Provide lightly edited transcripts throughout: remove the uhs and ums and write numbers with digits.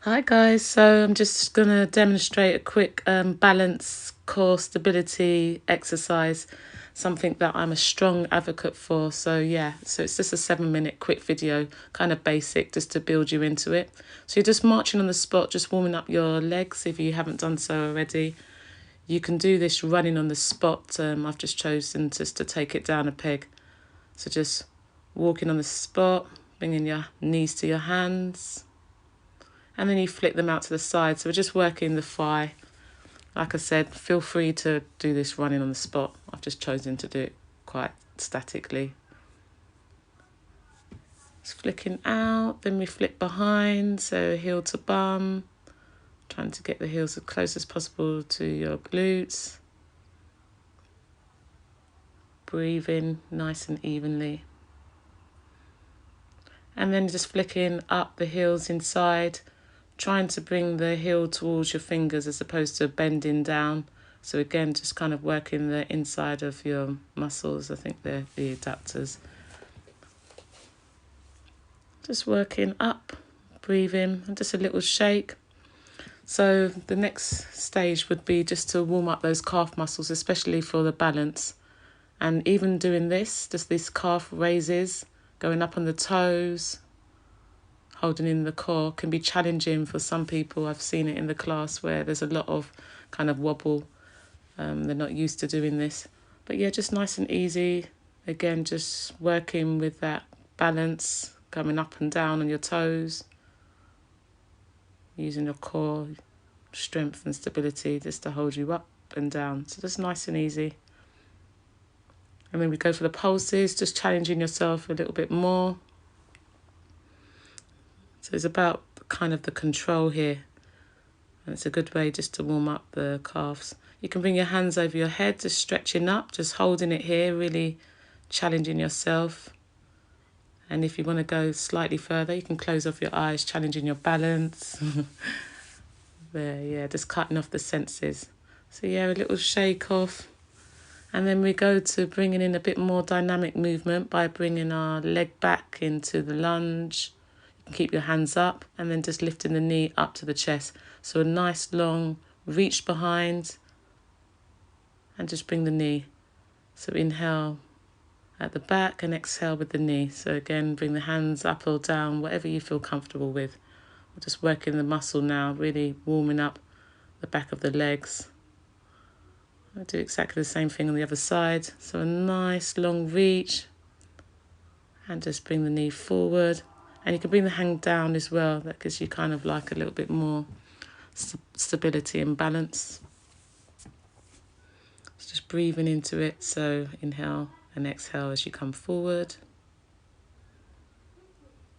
Hi guys, so I'm just going to demonstrate a quick balance core stability exercise, something that I'm a strong advocate for. So yeah, so it's just a 7-minute quick video, kind of basic, just to build you into it. So you're just marching on the spot, just warming up your legs if you haven't done so already. You can do this running on the spot. I've just chosen just to take it down a peg. So just walking on the spot, bringing your knees to your hands. And then you flick them out to the side. So we're just working the thigh. Like I said, feel free to do this running on the spot. I've just chosen to do it quite statically. Just flicking out, then we flick behind, so heel to bum. Trying to get the heels as close as possible to your glutes. Breathing nice and evenly. And then just flicking up the heels inside, trying to bring the heel towards your fingers as opposed to bending down. So again, just kind of working the inside of your muscles. I think they're the adductors. Just working up, breathing, and just a little shake. So the next stage would be just to warm up those calf muscles, especially for the balance. And even doing this, just these calf raises, going up on the toes, holding in the core, can be challenging for some people. I've seen it in the class where there's a lot of kind of wobble. They're not used to doing this. But yeah, just nice and easy. Again, just working with that balance, coming up and down on your toes, using your core strength and stability just to hold you up and down. So just nice and easy. And then we go for the pulses, just challenging yourself a little bit more. So it's about kind of the control here. And it's a good way just to warm up the calves. You can bring your hands over your head, just stretching up, just holding it here, really challenging yourself. And if you want to go slightly further, you can close off your eyes, challenging your balance. There, yeah, just cutting off the senses. So yeah, a little shake off. And then we go to bringing in a bit more dynamic movement by bringing our leg back into the lunge. You can keep your hands up and then just lifting the knee up to the chest. So a nice long reach behind and just bring the knee. So inhale at the back and exhale with the knee. So again, bring the hands up or down, whatever you feel comfortable with. We're just working the muscle now, really warming up the back of the legs. I'll do exactly the same thing on the other side. So a nice long reach and just bring the knee forward. And you can bring the hand down as well. That gives you kind of like a little bit more stability and balance. So just breathing into it. So inhale and exhale as you come forward.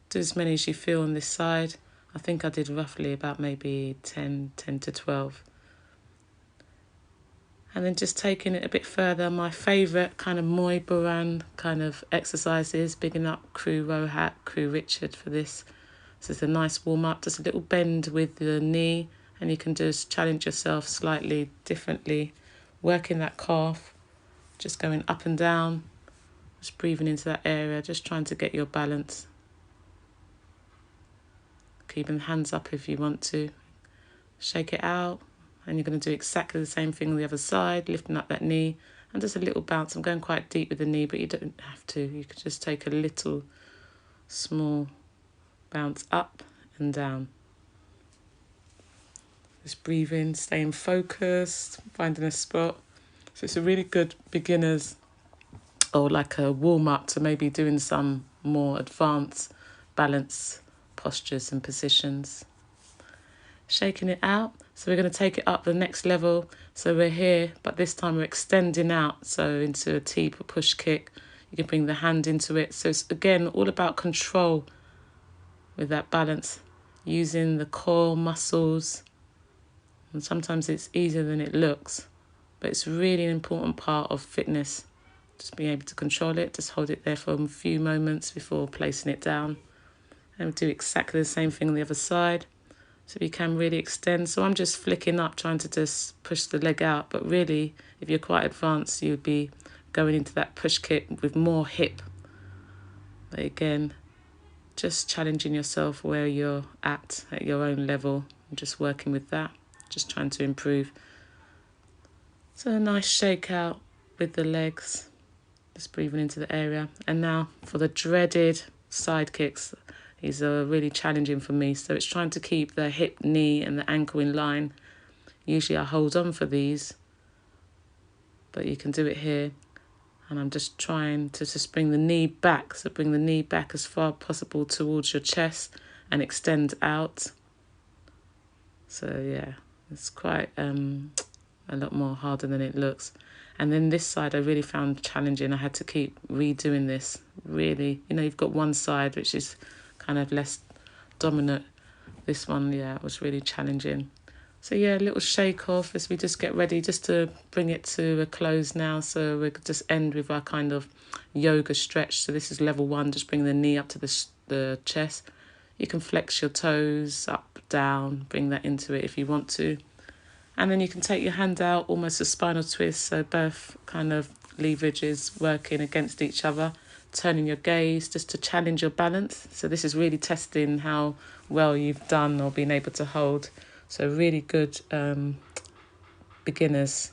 Do as many as you feel on this side. I think I did roughly about maybe 10 to 12. And then just taking it a bit further, my favourite kind of Moi Buran kind of exercises, bigging up Crew Rohat, Crew Richard for this. So it's a nice warm up, just a little bend with the knee, and you can just challenge yourself slightly differently, working that calf, just going up and down, just breathing into that area, just trying to get your balance. Keeping the hands up if you want to. Shake it out. And you're going to do exactly the same thing on the other side, lifting up that knee. And just a little bounce. I'm going quite deep with the knee, but you don't have to. You can just take a little small bounce up and down. Just breathing, staying focused, finding a spot. So it's a really good beginner's or like a warm-up to maybe doing some more advanced balance postures and positions. Shaking it out. So we're going to take it up the next level. So we're here, but this time we're extending out. So into a T or push kick. You can bring the hand into it. So it's again all about control with that balance, using the core muscles. And sometimes it's easier than it looks, but it's really an important part of fitness. Just being able to control it, just hold it there for a few moments before placing it down. And do exactly the same thing on the other side. So you can really extend. So I'm just flicking up, trying to just push the leg out. But really, if you're quite advanced, you'd be going into that push kick with more hip. But again, just challenging yourself where you're at your own level, and just working with that, just trying to improve. So a nice shake out with the legs, just breathing into the area. And now for the dreaded side kicks. These are really challenging for me. So it's trying to keep the hip, knee and the ankle in line. Usually I hold on for these, but you can do it here. And I'm just trying to just bring the knee back. So bring the knee back as far as possible towards your chest and extend out. So yeah, it's quite a lot more harder than it looks. And then this side I really found challenging. I had to keep redoing this. Really, you've got one side which is kind of less dominant. This one, yeah, it was really challenging. So yeah, a little shake off as we just get ready just to bring it to a close now. So we could just end with our kind of yoga stretch. So this is level 1, just bring the knee up to the chest. You can flex your toes up, down, bring that into it if you want to. And then you can take your hand out, almost a spinal twist. So both kind of leverages working against each other, turning your gaze just to challenge your balance. So this is really testing how well you've done or been able to hold. So really good beginners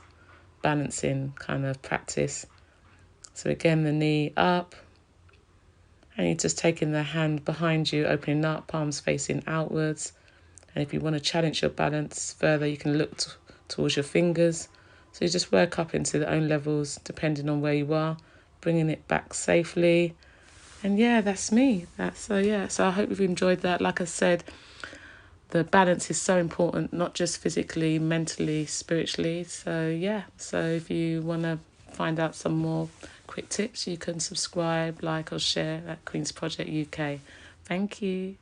balancing kind of practice. So again, the knee up. And you're just taking the hand behind you, opening up, palms facing outwards. And if you want to challenge your balance further, you can look towards your fingers. So you just work up into their own levels, depending on where you are, bringing it back safely. And yeah, that's me. So I hope you've enjoyed that. Like I said, the balance is so important, not just physically, mentally, spiritually. So if you want to find out some more quick tips, you can subscribe, like or share at Queen's Project UK. Thank you.